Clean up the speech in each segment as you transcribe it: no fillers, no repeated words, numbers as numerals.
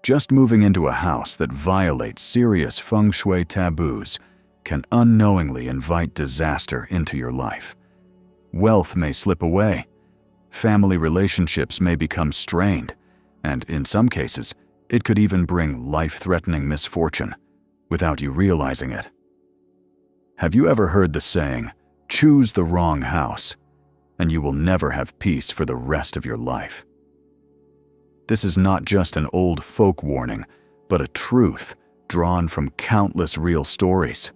Just moving into a house that violates serious Feng Shui taboos can unknowingly invite disaster into your life. Wealth may slip away, family relationships may become strained, and in some cases, it could even bring life-threatening misfortune without you realizing it. Have you ever heard the saying, "Choose the wrong house, and you will never have peace for the rest of your life"? This is not just an old folk warning, but a truth drawn from countless real stories.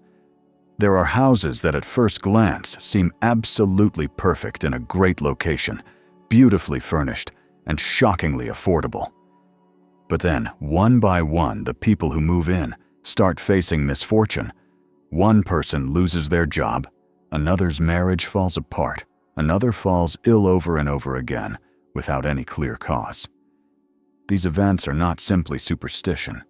There are houses that at first glance seem absolutely perfect in a great location, beautifully furnished, and shockingly affordable. But then, one by one, the people who move in start facing misfortune. One person loses their job, another's marriage falls apart, another falls ill over and over again without any clear cause. These events are not simply superstition.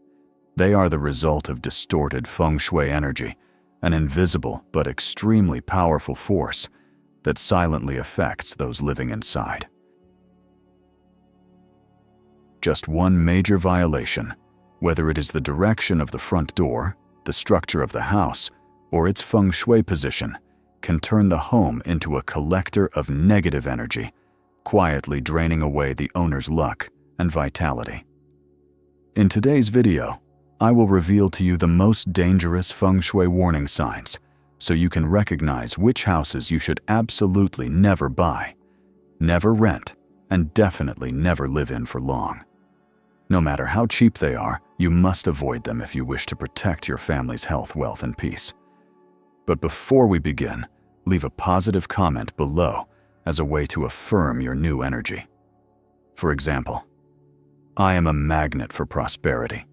They are the result of distorted Feng Shui energy, an invisible but extremely powerful force that silently affects those living inside. Just one major violation, whether it is the direction of the front door, the structure of the house, or its Feng Shui position, can turn the home into a collector of negative energy, quietly draining away the owner's luck and vitality. In today's video, I will reveal to you the most dangerous Feng Shui warning signs so you can recognize which houses you should absolutely never buy, never rent, and definitely never live in for long. No matter how cheap they are, you must avoid them if you wish to protect your family's health, wealth, and peace. But before we begin, leave a positive comment below as a way to affirm your new energy. For example, "I am a magnet for prosperity,"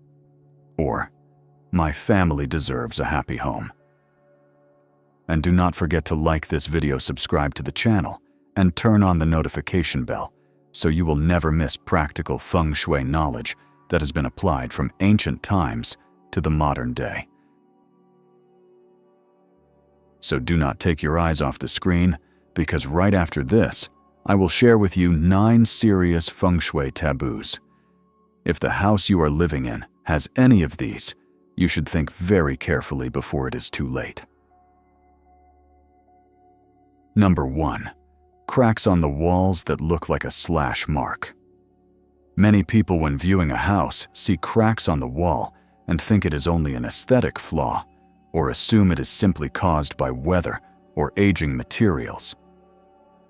or "My family deserves a happy home." And do not forget to like this video, subscribe to the channel, and turn on the notification bell so you will never miss practical Feng Shui knowledge that has been applied from ancient times to the modern day. So do not take your eyes off the screen, because right after this, I will share with you 9 serious Feng Shui taboos. If the house you are living in has any of these, you should think very carefully before it is too late. Number 1. Cracks on the walls that look like a slash mark. Many people, when viewing a house, see cracks on the wall and think it is only an aesthetic flaw, or assume it is simply caused by weather or aging materials.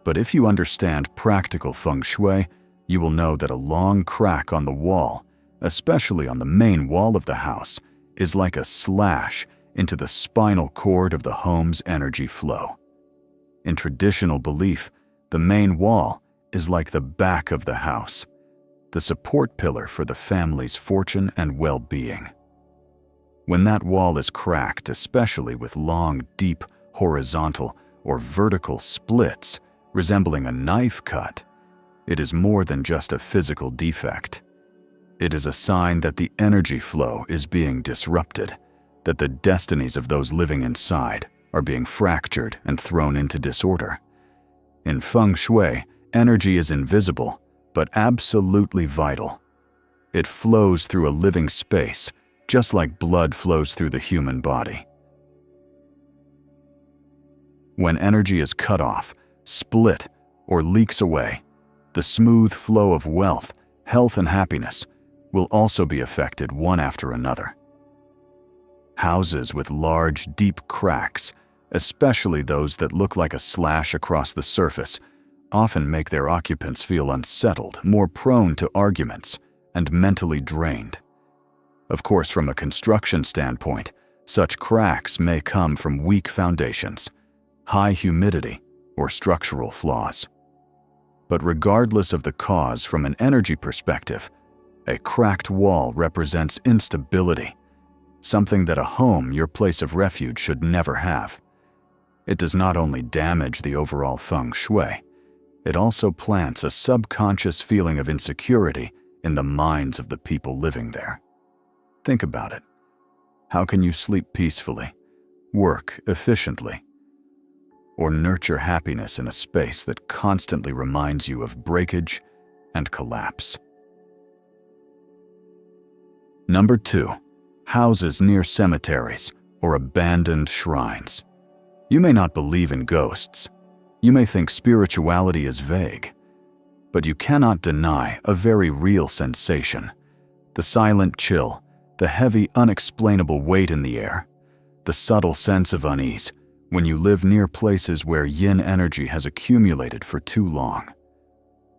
But if you understand practical Feng Shui, you will know that a long crack on the wall, especially on the main wall of the house, is like a slash into the spinal cord of the home's energy flow. In traditional belief, the main wall is like the back of the house, the support pillar for the family's fortune and well-being. When that wall is cracked, especially with long, deep, horizontal or vertical splits resembling a knife cut, it is more than just a physical defect. It is a sign that the energy flow is being disrupted, that the destinies of those living inside are being fractured and thrown into disorder. In Feng Shui, energy is invisible, but absolutely vital. It flows through a living space, just like blood flows through the human body. When energy is cut off, split, or leaks away, the smooth flow of wealth, health, and happiness will also be affected one after another. Houses with large, deep cracks, especially those that look like a slash across the surface, often make their occupants feel unsettled, more prone to arguments, and mentally drained. Of course, from a construction standpoint, such cracks may come from weak foundations, high humidity, or structural flaws. But regardless of the cause, from an energy perspective, a cracked wall represents instability, something that a home, your place of refuge, should never have. It does not only damage the overall Feng Shui, it also plants a subconscious feeling of insecurity in the minds of the people living there. Think about it. How can you sleep peacefully, work efficiently, or nurture happiness in a space that constantly reminds you of breakage and collapse? Number 2. Houses near cemeteries or abandoned shrines. You may not believe in ghosts. You may think spirituality is vague. But you cannot deny a very real sensation. The silent chill, the heavy, unexplainable weight in the air, the subtle sense of unease when you live near places where yin energy has accumulated for too long.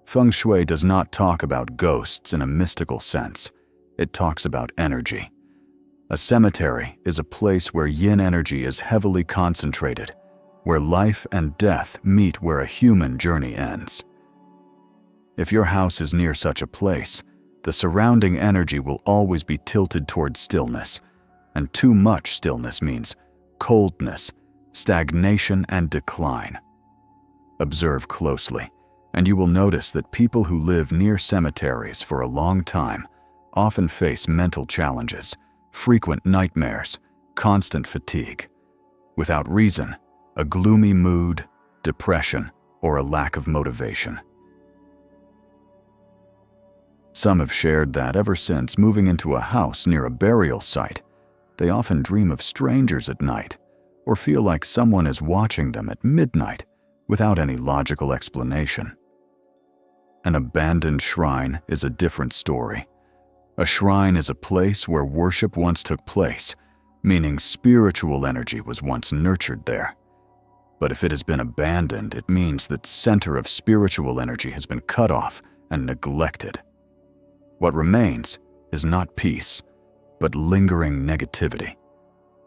Feng Shui does not talk about ghosts in a mystical sense. It talks about energy. A cemetery is a place where yin energy is heavily concentrated, where life and death meet where a human journey ends. If your house is near such a place, the surrounding energy will always be tilted toward stillness, and too much stillness means coldness, stagnation, and decline. Observe closely, and you will notice that people who live near cemeteries for a long time often face mental challenges, frequent nightmares, constant fatigue. Without reason, a gloomy mood, depression, or a lack of motivation. Some have shared that ever since moving into a house near a burial site, they often dream of strangers at night or feel like someone is watching them at midnight without any logical explanation. An abandoned shrine is a different story. A shrine is a place where worship once took place, meaning spiritual energy was once nurtured there. But if it has been abandoned, it means that center of spiritual energy has been cut off and neglected. What remains is not peace, but lingering negativity,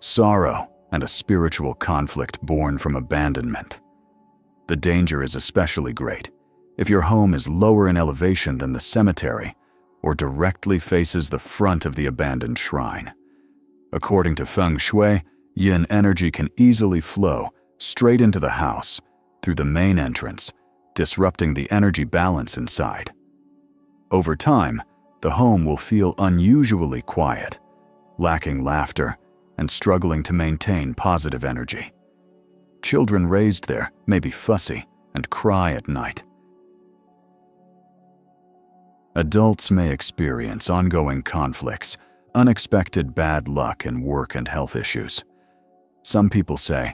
sorrow, and a spiritual conflict born from abandonment. The danger is especially great if your home is lower in elevation than the cemetery or directly faces the front of the abandoned shrine. According to Feng Shui, yin energy can easily flow straight into the house through the main entrance, disrupting the energy balance inside. Over time, the home will feel unusually quiet, lacking laughter, and struggling to maintain positive energy. Children raised there may be fussy and cry at night. Adults may experience ongoing conflicts, unexpected bad luck, and work and health issues. Some people say,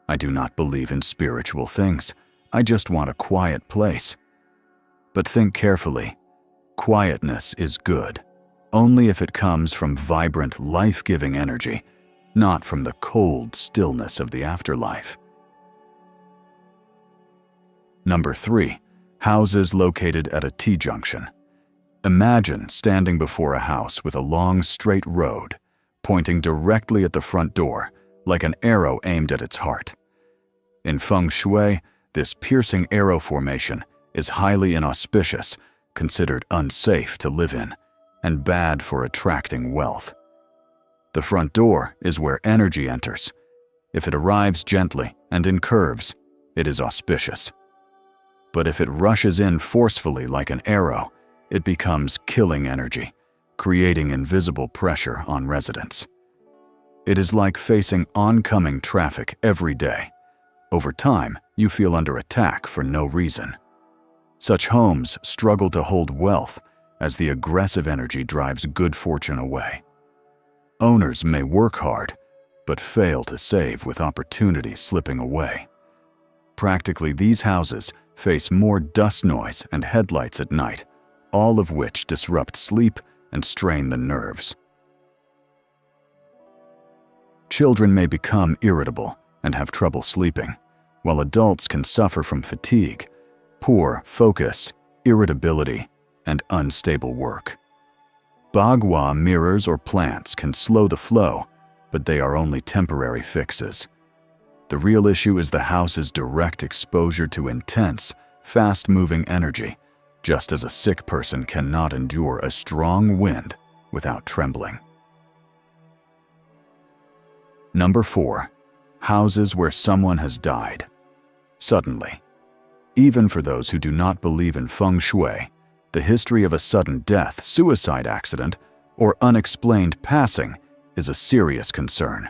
"I do not believe in spiritual things. I just want a quiet place." But think carefully. Quietness is good, only if it comes from vibrant, life-giving energy, not from the cold stillness of the afterlife. Number 3. Houses located at a Tjunction. Imagine standing before a house with a long, straight road, pointing directly at the front door, like an arrow aimed at its heart. In Feng Shui, this piercing arrow formation is highly inauspicious, considered unsafe to live in, and bad for attracting wealth. The front door is where energy enters. If it arrives gently and in curves, it is auspicious. But if it rushes in forcefully like an arrow, it becomes killing energy, creating invisible pressure on residents. It is like facing oncoming traffic every day. Over time, you feel under attack for no reason. Such homes struggle to hold wealth as the aggressive energy drives good fortune away. Owners may work hard, but fail to save with opportunities slipping away. Practically, these houses face more dust noise and headlights at night, all of which disrupt sleep and strain the nerves. Children may become irritable and have trouble sleeping, while adults can suffer from fatigue, poor focus, irritability, and unstable work. Bagua mirrors or plants can slow the flow, but they are only temporary fixes. The real issue is the house's direct exposure to intense, fast-moving energy, just as a sick person cannot endure a strong wind without trembling. Number 4. Houses where someone has died suddenly. Even for those who do not believe in Feng Shui, the history of a sudden death, suicide accident, or unexplained passing is a serious concern.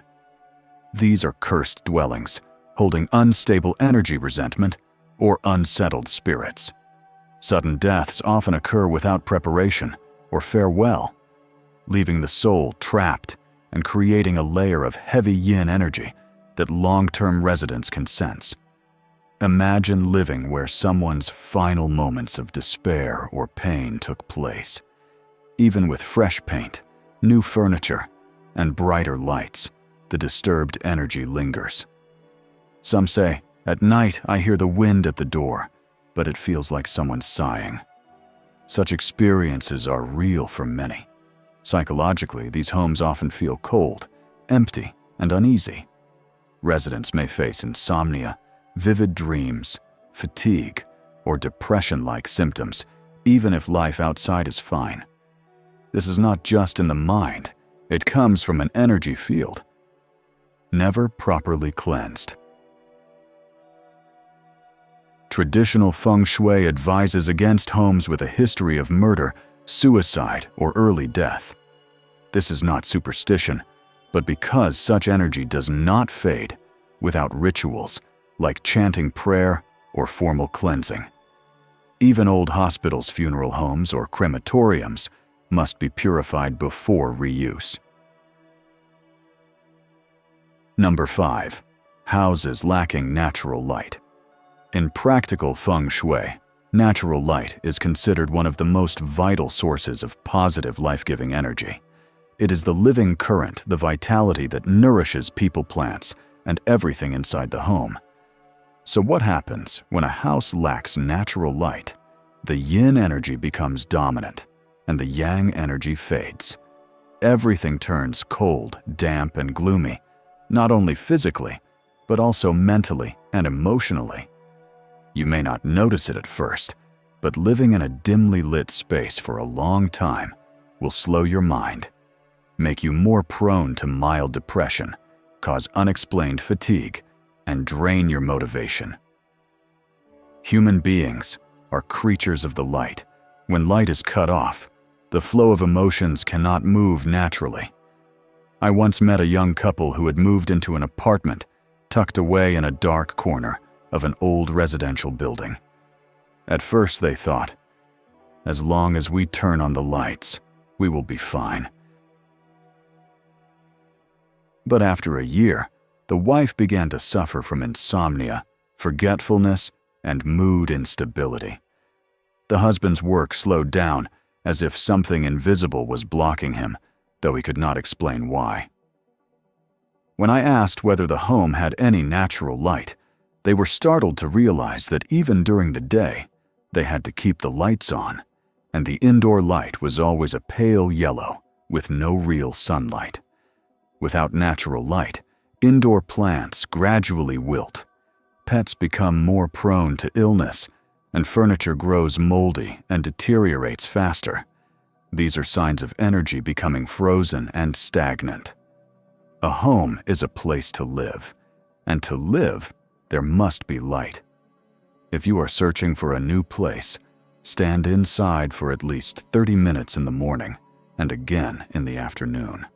These are cursed dwellings, holding unstable energy, resentment, or unsettled spirits. Sudden deaths often occur without preparation or farewell. leaving the soul trapped and creating a layer of heavy yin energy that long-term residents can sense. Imagine living where someone's final moments of despair or pain took place. Even with fresh paint, new furniture, and brighter lights, the disturbed energy lingers. Some say, "At night I hear the wind at the door, but it feels like someone sighing." Such experiences are real for many. Psychologically, these homes often feel cold, empty, and uneasy. Residents may face insomnia, vivid dreams, fatigue, or depression-like symptoms, even if life outside is fine. This is not just in the mind, it comes from an energy field never properly cleansed. Traditional Feng Shui advises against homes with a history of murder, suicide, or early death. This is not superstition, but because such energy does not fade without rituals like chanting prayer or formal cleansing. Even old hospitals, funeral homes, or crematoriums must be purified before reuse. Number 5. Houses lacking natural light. In practical Feng Shui, natural light is considered one of the most vital sources of positive life-giving energy. It is the living current, the vitality that nourishes people, plants, and everything inside the home. So what happens when a house lacks natural light? The yin energy becomes dominant, and the yang energy fades. Everything turns cold, damp, and gloomy, not only physically, but also mentally and emotionally. You may not notice it at first, but living in a dimly lit space for a long time will slow your mind, make you more prone to mild depression, cause unexplained fatigue, and drain your motivation. Human beings are creatures of the light. When light is cut off, the flow of emotions cannot move naturally. I once met a young couple who had moved into an apartment tucked away in a dark corner of an old residential building. At first they thought, as long as we turn on the lights, we will be fine. But after a year, the wife began to suffer from insomnia, forgetfulness, and mood instability. The husband's work slowed down as if something invisible was blocking him, though he could not explain why. When I asked whether the home had any natural light, they were startled to realize that even during the day, they had to keep the lights on, and the indoor light was always a pale yellow with no real sunlight. Without natural light, indoor plants gradually wilt, pets become more prone to illness, and furniture grows moldy and deteriorates faster. These are signs of energy becoming frozen and stagnant. A home is a place to live, and to live, there must be light. If you are searching for a new place, stand inside for at least 30 minutes in the morning and again in the afternoon.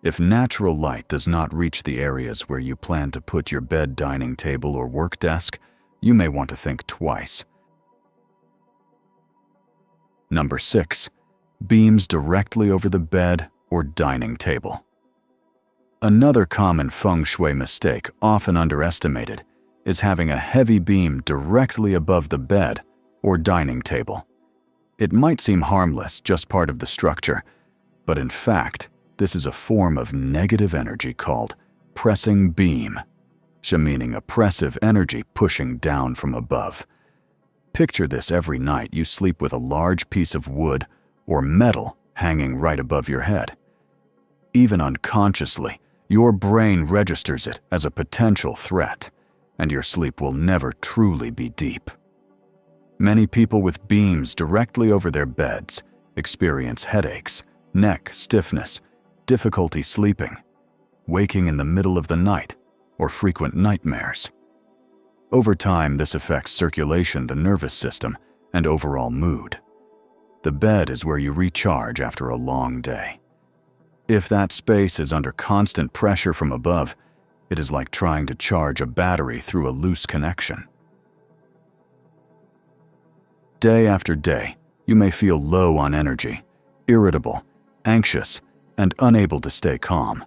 If natural light does not reach the areas where you plan to put your bed, dining table, or work desk, you may want to think twice. Number 6. Beams directly over the bed or dining table. Another common Feng Shui mistake, often underestimated, is having a heavy beam directly above the bed or dining table. It might seem harmless, just part of the structure, but in fact, this is a form of negative energy called pressing beam, meaning oppressive energy pushing down from above. Picture this every night you sleep with a large piece of wood or metal hanging right above your head. Even unconsciously, your brain registers it as a potential threat, and your sleep will never truly be deep. Many people with beams directly over their beds experience headaches, neck stiffness, difficulty sleeping, waking in the middle of the night, or frequent nightmares. Over time, this affects circulation, the nervous system, and overall mood. The bed is where you recharge after a long day. If that space is under constant pressure from above, it is like trying to charge a battery through a loose connection. Day after day, you may feel low on energy, irritable, anxious, and unable to stay calm.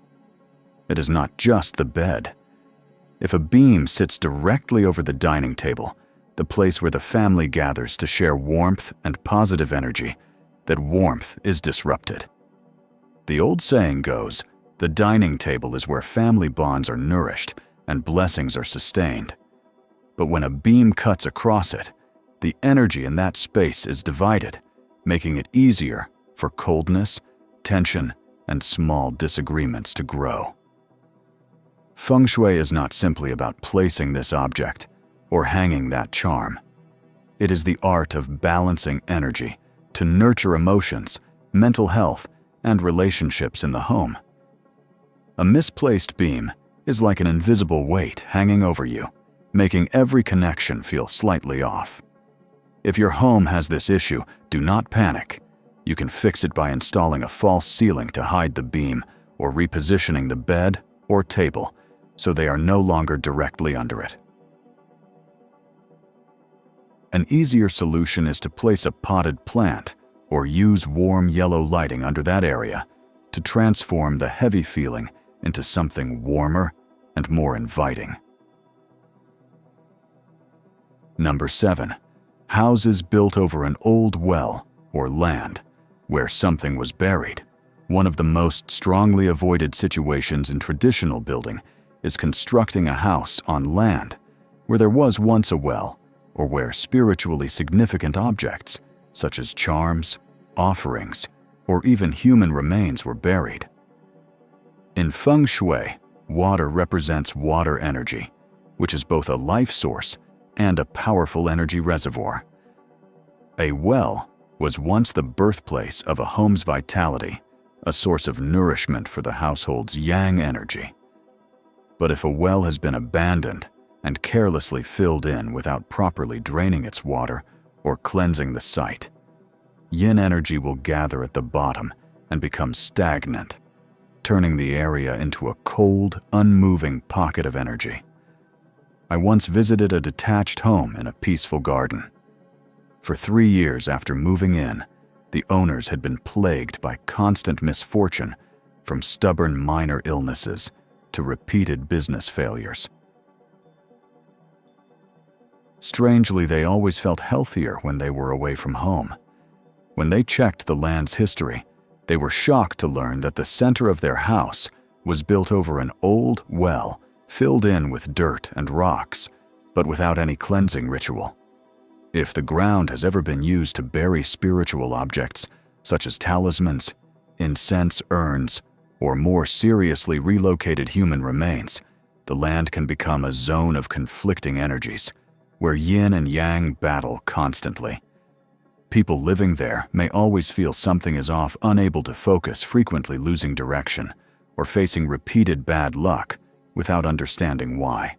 It is not just the bed. If a beam sits directly over the dining table, the place where the family gathers to share warmth and positive energy, that warmth is disrupted. The old saying goes, the dining table is where family bonds are nourished and blessings are sustained. But when a beam cuts across it, the energy in that space is divided, making it easier for coldness, tension, and small disagreements to grow. Feng Shui is not simply about placing this object or hanging that charm. It is the art of balancing energy to nurture emotions, mental health, and relationships in the home. A misplaced beam is like an invisible weight hanging over you, making every connection feel slightly off. If your home has this issue, do not panic. You can fix it by installing a false ceiling to hide the beam or repositioning the bed or table so they are no longer directly under it. An easier solution is to place a potted plant or use warm yellow lighting under that area to transform the heavy feeling into something warmer and more inviting. Number 7. Houses built over an old well or land where something was buried. One of the most strongly avoided situations in traditional building is constructing a house on land where there was once a well or where spiritually significant objects, such as charms, offerings, or even human remains were buried. In Feng Shui, water represents water energy, which is both a life source and a powerful energy reservoir. A well was once the birthplace of a home's vitality, a source of nourishment for the household's yang energy. But if a well has been abandoned and carelessly filled in without properly draining its water or cleansing the site, yin energy will gather at the bottom and become stagnant, turning the area into a cold, unmoving pocket of energy. I once visited a detached home in a peaceful garden. For 3 years after moving in, the owners had been plagued by constant misfortune, from stubborn minor illnesses to repeated business failures. Strangely, they always felt healthier when they were away from home. When they checked the land's history, they were shocked to learn that the center of their house was built over an old well filled in with dirt and rocks, but without any cleansing ritual. If the ground has ever been used to bury spiritual objects, such as talismans, incense urns, or more seriously relocated human remains, the land can become a zone of conflicting energies, where yin and yang battle constantly. People living there may always feel something is off, unable to focus, frequently losing direction, or facing repeated bad luck without understanding why.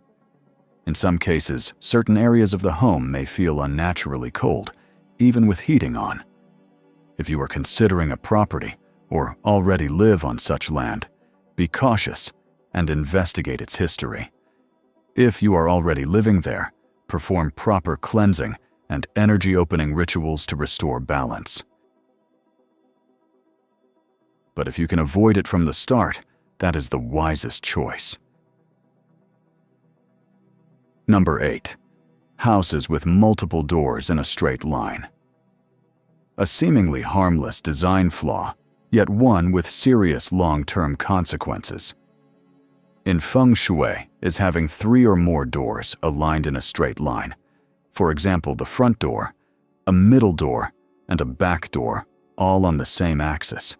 In some cases, certain areas of the home may feel unnaturally cold, even with heating on. If you are considering a property or already live on such land, be cautious and investigate its history. If you are already living there, perform proper cleansing and energy-opening rituals to restore balance. But if you can avoid it from the start, that is the wisest choice. Number 8. Houses with multiple doors in a straight line. A seemingly harmless design flaw, yet one with serious long-term consequences. In Feng Shui is having 3 or more doors aligned in a straight line. For example, the front door, a middle door, and a back door, all on the same axis.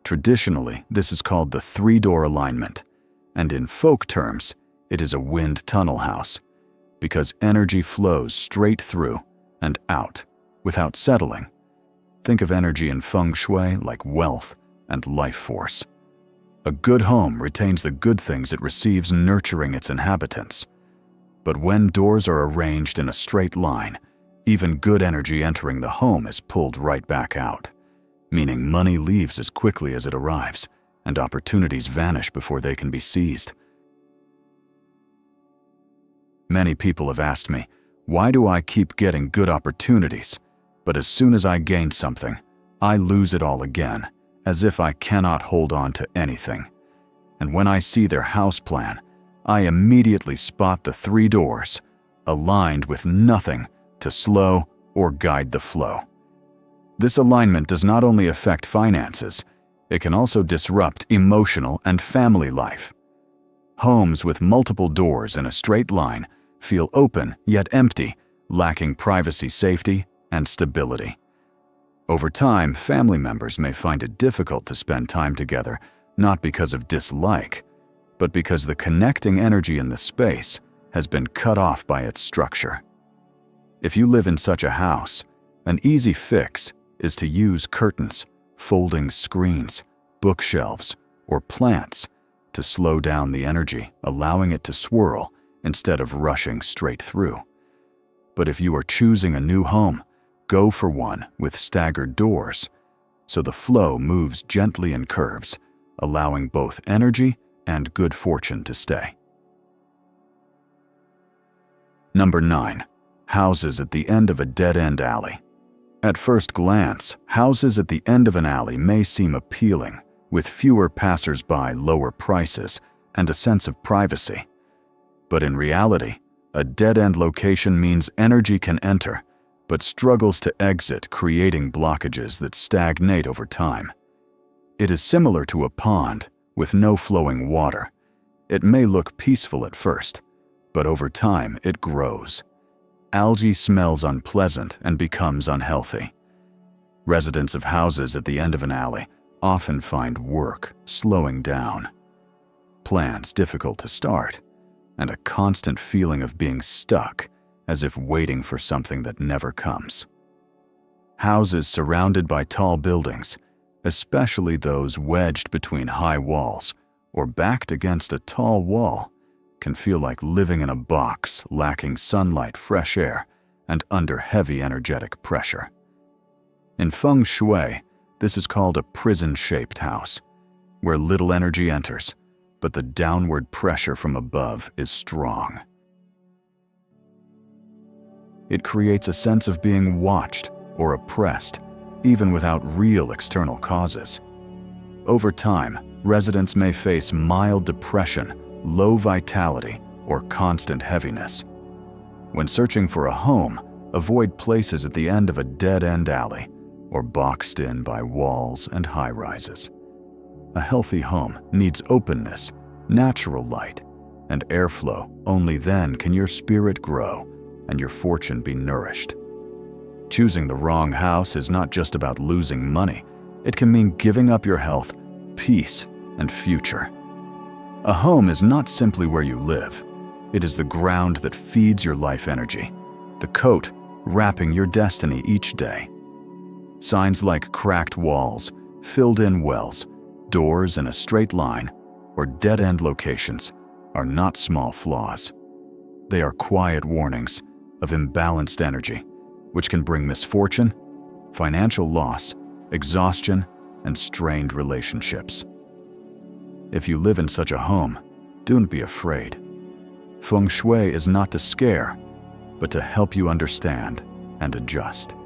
Traditionally, this is called the 3-door alignment, and in folk terms, it is a wind tunnel house, because energy flows straight through and out without settling. Think of energy in Feng Shui like wealth and life force. A good home retains the good things it receives, nurturing its inhabitants. But when doors are arranged in a straight line, even good energy entering the home is pulled right back out, meaning money leaves as quickly as it arrives, and opportunities vanish before they can be seized. Many people have asked me, why do I keep getting good opportunities, but as soon as I gain something, I lose it all again, as if I cannot hold on to anything. And when I see their house plan, I immediately spot the 3 doors, aligned with nothing to slow or guide the flow. This alignment does not only affect finances, it can also disrupt emotional and family life. Homes with multiple doors in a straight line feel open yet empty, lacking privacy, safety, and stability. Over time, family members may find it difficult to spend time together, not because of dislike, but because the connecting energy in the space has been cut off by its structure. If you live in such a house, an easy fix is to use curtains, folding screens, bookshelves, or plants to slow down the energy, allowing it to swirl instead of rushing straight through. But if you are choosing a new home, go for one with staggered doors, so the flow moves gently in curves, allowing both energy and good fortune to stay. Number 9. Houses at the end of a dead-end alley. At first glance, houses at the end of an alley may seem appealing, with fewer passers-by, lower prices, and a sense of privacy. But in reality, a dead-end location means energy can enter, but struggles to exit, creating blockages that stagnate over time. It is similar to a pond with no flowing water. It may look peaceful at first, but over time it grows. Algae smells unpleasant and becomes unhealthy. Residents of houses at the end of an alley often find work slowing down, plans difficult to start, and a constant feeling of being stuck, as if waiting for something that never comes. Houses surrounded by tall buildings, especially those wedged between high walls or backed against a tall wall, can feel like living in a box lacking sunlight, fresh air, and under heavy energetic pressure. In Feng Shui, this is called a prison-shaped house, where little energy enters, but the downward pressure from above is strong. It creates a sense of being watched or oppressed, even without real external causes. Over time, residents may face mild depression, low vitality, or constant heaviness. When searching for a home, avoid places at the end of a dead-end alley or boxed in by walls and high-rises. A healthy home needs openness, natural light, and airflow. Only then can your spirit grow and your fortune be nourished. Choosing the wrong house is not just about losing money. It can mean giving up your health, peace, and future. A home is not simply where you live. It is the ground that feeds your life energy, the coat wrapping your destiny each day. Signs like cracked walls, filled-in wells, doors in a straight line, or dead-end locations are not small flaws. They are quiet warnings of imbalanced energy, which can bring misfortune, financial loss, exhaustion, and strained relationships. If you live in such a home, don't be afraid. Feng Shui is not to scare, but to help you understand and adjust.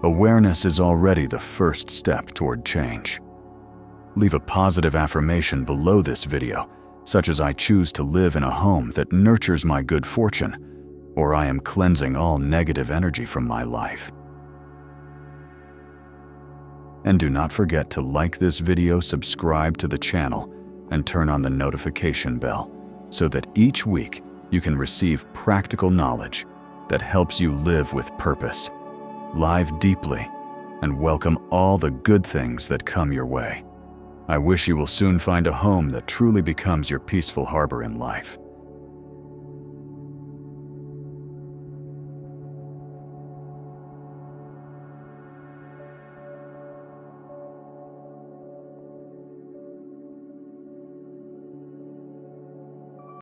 Awareness is already the first step toward change. Leave a positive affirmation below this video, such as "I choose to live in a home that nurtures my good fortune," or "I am cleansing all negative energy from my life." And do not forget to like this video, subscribe to the channel, and turn on the notification bell so that each week you can receive practical knowledge that helps you live with purpose, live deeply, and welcome all the good things that come your way. I wish you will soon find a home that truly becomes your peaceful harbor in life.